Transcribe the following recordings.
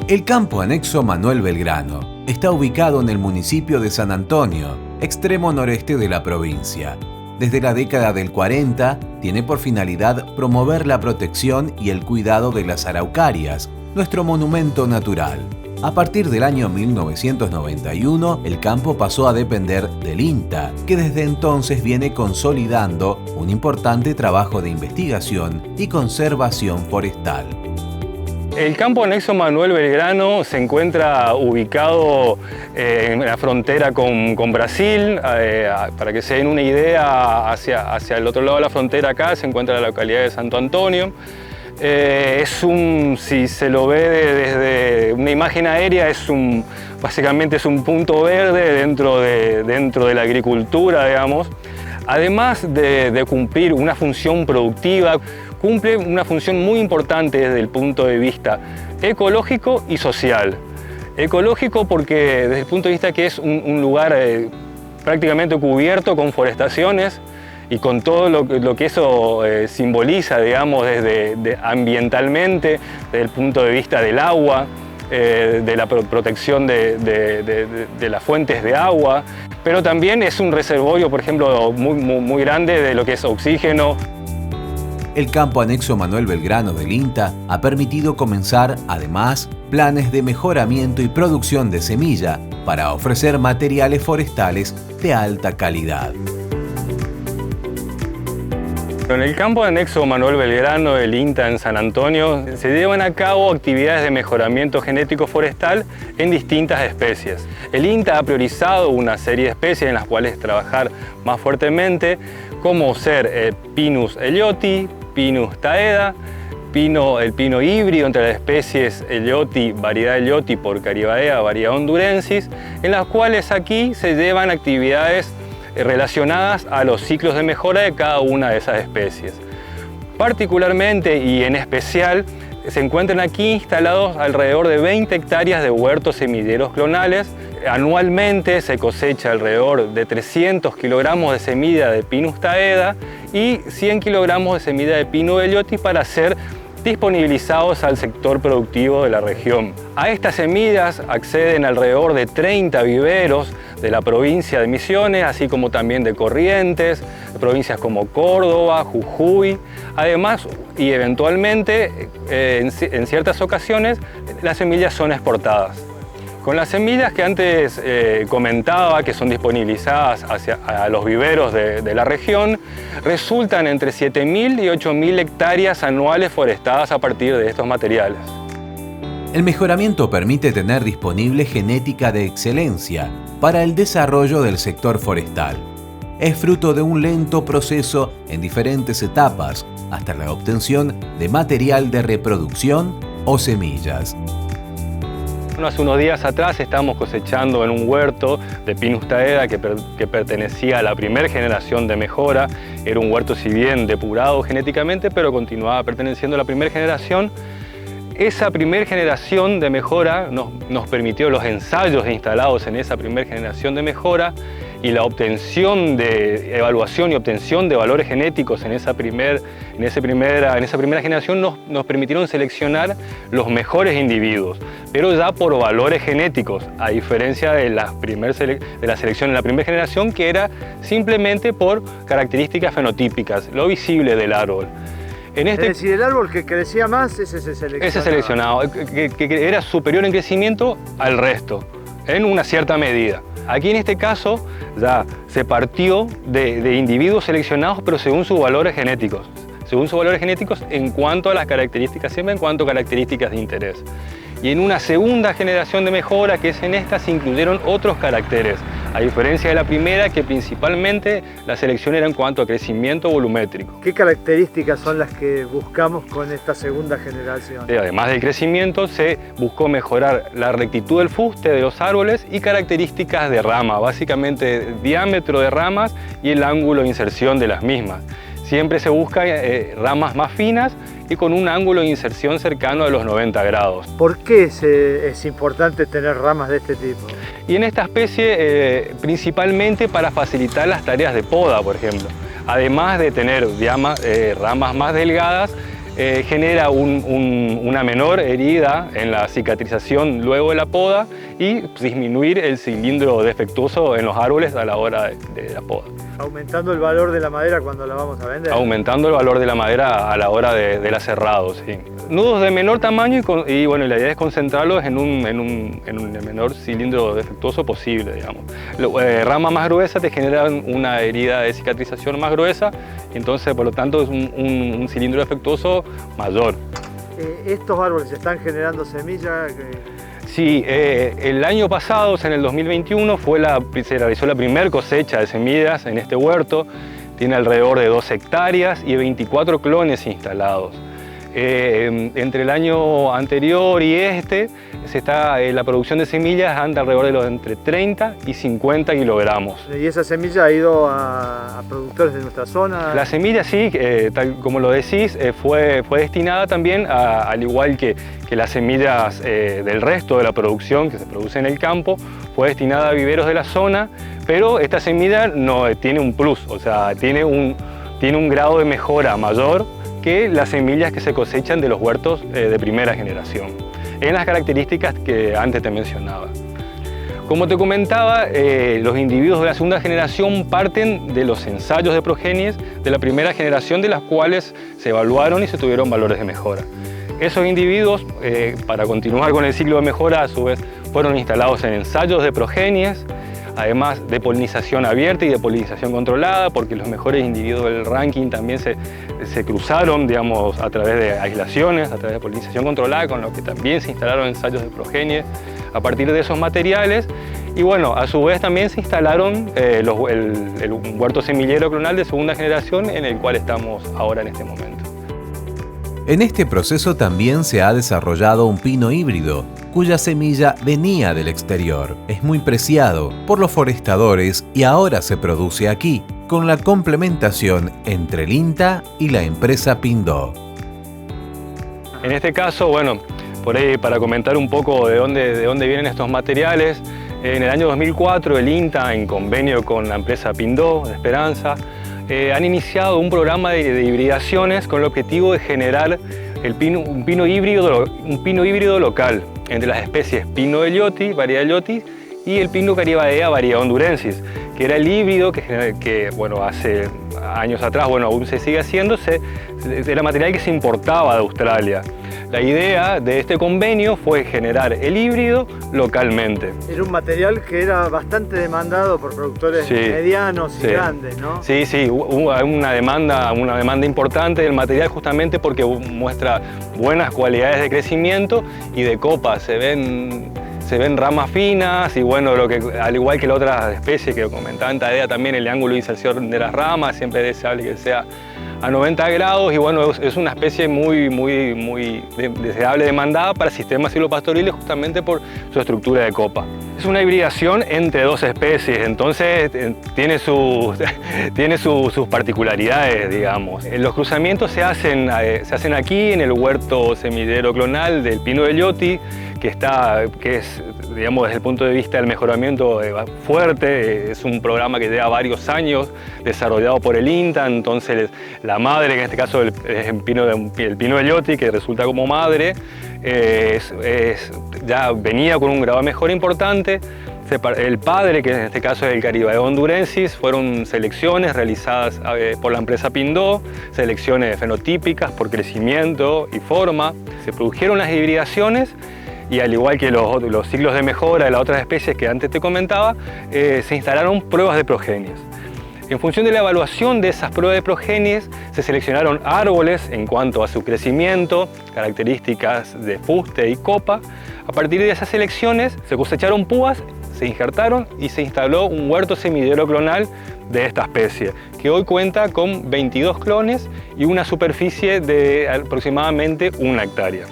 El campo anexo Manuel Belgrano está ubicado en el municipio de San Antonio, extremo noreste de la provincia. Desde la década del 40, tiene por finalidad promover la protección y el cuidado de las araucarias, nuestro monumento natural. A partir del año 1991, el campo pasó a depender del INTA, que desde entonces viene consolidando un importante trabajo de investigación y conservación forestal. El campo anexo Manuel Belgrano se encuentra ubicado en la frontera con Brasil. Para que se den una idea, hacia el otro lado de la frontera acá se encuentra la localidad de Santo Antonio. Si se lo ve desde una imagen aérea, básicamente es un punto verde dentro de la agricultura, digamos. Además de cumplir una función productiva, cumple una función muy importante desde el punto de vista ecológico y social. Ecológico porque desde el punto de vista que es un lugar prácticamente cubierto con forestaciones y con todo lo que eso simboliza, digamos, ambientalmente, desde el punto de vista del agua, de la protección de las fuentes de agua, pero también es un reservorio, por ejemplo, muy grande de lo que es oxígeno. El campo anexo Manuel Belgrano del INTA ha permitido comenzar, además, planes de mejoramiento y producción de semilla para ofrecer materiales forestales de alta calidad. En el campo anexo Manuel Belgrano del INTA en San Antonio se llevan a cabo actividades de mejoramiento genético forestal en distintas especies. El INTA ha priorizado una serie de especies en las cuales trabajar más fuertemente, como ser Pinus ellioti, Pinus taeda, el pino híbrido entre las especies ellioti, variedad ellioti por Caribaea, variedad hondurensis, en las cuales aquí se llevan actividades relacionadas a los ciclos de mejora de cada una de esas especies. Particularmente y en especial se encuentran aquí instalados alrededor de 20 hectáreas de huertos semilleros clonales. Anualmente se cosecha alrededor de 300 kilogramos de semilla de Pinus taeda y 100 kilogramos de semilla de Pino ellioti para ser disponibilizados al sector productivo de la región. A estas semillas acceden alrededor de 30 viveros de la provincia de Misiones, así como también de Corrientes, de provincias como Córdoba, Jujuy. Además, y eventualmente, en ciertas ocasiones, las semillas son exportadas. Con las semillas que antes comentaba, que son disponibilizadas a los viveros de la región, resultan entre 7.000 y 8.000 hectáreas anuales forestadas a partir de estos materiales. El mejoramiento permite tener disponible genética de excelencia para el desarrollo del sector forestal. Es fruto de un lento proceso en diferentes etapas, hasta la obtención de material de reproducción o semillas. Hace unos días atrás estábamos cosechando en un huerto de Pinus taeda que pertenecía a la primera generación de mejora. Era un huerto si bien depurado genéticamente, pero continuaba perteneciendo a la primera generación. Esa primera generación de mejora nos permitió los ensayos instalados en esa primera generación de mejora y la obtención de evaluación y obtención de valores genéticos en esa primera generación nos permitieron seleccionar los mejores individuos, pero ya por valores genéticos, a diferencia de la selección en la primera generación, que era simplemente por características fenotípicas, lo visible del árbol. Es decir, el árbol que crecía más, ese se seleccionaba. Ese seleccionado, que era superior en crecimiento al resto, en una cierta medida. Aquí en este caso ya se partió de individuos seleccionados, pero según sus valores genéticos. Según sus valores genéticos en cuanto a las características, siempre en cuanto a características de interés. Y en una segunda generación de mejora, que es en esta, se incluyeron otros caracteres, a diferencia de la primera, que principalmente la selección era en cuanto a crecimiento volumétrico. ¿Qué características son las que buscamos con esta segunda generación? Además del crecimiento, se buscó mejorar la rectitud del fuste de los árboles y características de rama, básicamente diámetro de ramas y el ángulo de inserción de las mismas. Siempre se busca ramas más finas y con un ángulo de inserción cercano a los 90 grados. ¿Por qué es importante tener ramas de este tipo? Y en esta especie principalmente para facilitar las tareas de poda, por ejemplo. Además de tener ramas más delgadas, genera una menor herida en la cicatrización luego de la poda y disminuir el cilindro defectuoso en los árboles a la hora de la poda. Aumentando el valor de la madera cuando la vamos a vender. Aumentando el valor de la madera a la hora del aserrado, sí. Nudos de menor tamaño y bueno, la idea es concentrarlos en el menor cilindro defectuoso posible, digamos. Ramas más gruesas te generan una herida de cicatrización más gruesa, entonces por lo tanto es un cilindro defectuoso mayor. ¿Estos árboles están generando semillas? Sí, el año pasado, en el 2021, se realizó la primera cosecha de semillas en este huerto. Tiene alrededor de 2 hectáreas y 24 clones instalados. Entre el año anterior y la producción de semillas anda alrededor de los entre 30 y 50 kilogramos. ¿Y esa semilla ha ido a productores de nuestra zona? La semilla sí, tal como lo decís, fue destinada también, al igual que las semillas del resto de la producción que se produce en el campo, fue destinada a viveros de la zona, pero esta semilla no tiene un plus, o sea, tiene un grado de mejora mayor que las semillas que se cosechan de los huertos de primera generación, en las características que antes te mencionaba. Como te comentaba, los individuos de la segunda generación parten de los ensayos de progenies de la primera generación, de las cuales se evaluaron y se tuvieron valores de mejora. Esos individuos, para continuar con el ciclo de mejora, a su vez fueron instalados en ensayos de progenies, además de polinización abierta y de polinización controlada, porque los mejores individuos del ranking también se cruzaron, digamos, a través de aislaciones, a través de polinización controlada, con lo que también se instalaron ensayos de progenie a partir de esos materiales. Y bueno, a su vez también se instalaron el huerto semillero clonal de segunda generación, en el cual estamos ahora en este momento. En este proceso también se ha desarrollado un pino híbrido, cuya semilla venía del exterior. Es muy preciado por los forestadores y ahora se produce aquí, con la complementación entre el INTA y la empresa Pindó. En este caso, bueno, por ahí para comentar un poco de dónde vienen estos materiales, en el año 2004 el INTA, en convenio con la empresa Pindó de Esperanza, han iniciado un programa de hibridaciones con el objetivo de generar un pino híbrido local entre las especies Pino ellioti, variedad ellioti, y el Pino caribaea, variedad hondurensis, que era el híbrido que bueno, hace años atrás, bueno, aún se sigue haciéndose, era material que se importaba de Australia. La idea de este convenio fue generar el híbrido localmente. Era un material que era bastante demandado por productores medianos y grandes, ¿no? Sí, sí, hubo una demanda importante del material, justamente porque muestra buenas cualidades de crecimiento y de copa. Se ven ramas finas y bueno, al igual que la otra especie que comentaba en Tadea también, el ángulo de inserción de las ramas siempre es deseable que sea a 90 grados y bueno, es una especie muy deseable, demandada para sistemas silvopastoriles justamente por su estructura de copa. Es una hibridación entre dos especies, entonces tiene sus particularidades, digamos. Los cruzamientos se hacen aquí en el huerto semillero clonal del Pino ellioti, que es, digamos, desde el punto de vista del mejoramiento fuerte. Es un programa que lleva varios años desarrollado por el INTA, entonces la madre, que en este caso es el Pino ellioti, que resulta como madre, ya venía con un grado de mejora importante. El padre, que en este caso es el Caribaea hondurensis, fueron selecciones realizadas por la empresa Pindó, selecciones fenotípicas por crecimiento y forma. Se produjeron las hibridaciones y al igual que los ciclos de mejora de las otras especies que antes te comentaba, se instalaron pruebas de progenies. En función de la evaluación de esas pruebas de progenies, se seleccionaron árboles en cuanto a su crecimiento, características de fuste y copa. A partir de esas selecciones se cosecharon púas, se injertaron y se instaló un huerto semillero clonal de esta especie, que hoy cuenta con 22 clones y una superficie de aproximadamente 1 hectárea.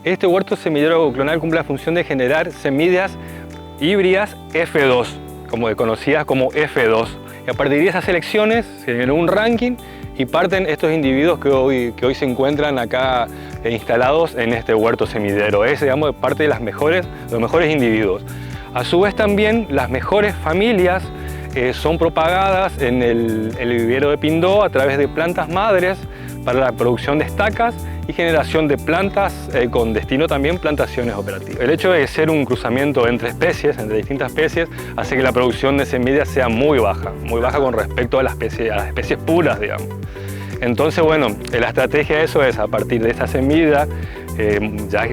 Este huerto semillero clonal cumple la función de generar semillas híbridas F2, conocidas como F2. Y a partir de esas selecciones se generó un ranking y parten estos individuos que hoy se encuentran acá instalados en este huerto semillero. Es, digamos, parte de los mejores individuos. A su vez también las mejores familias son propagadas en el vivero de Pindó a través de plantas madres para la producción de estacas y generación de plantas con destino también plantaciones operativas. El hecho de ser un cruzamiento entre especies, entre distintas especies, hace que la producción de semillas sea muy baja con respecto a las especies puras, digamos. Entonces, bueno, la estrategia de eso es, a partir de esta semilla ya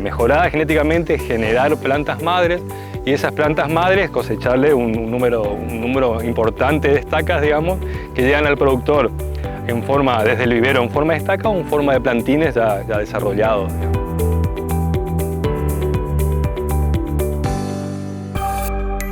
mejorada genéticamente, generar plantas madres, y esas plantas madres cosecharle un número importante de estacas, digamos, que llegan al productor en forma, desde el vivero en forma de estaca o en forma de plantines ya desarrollados, digamos.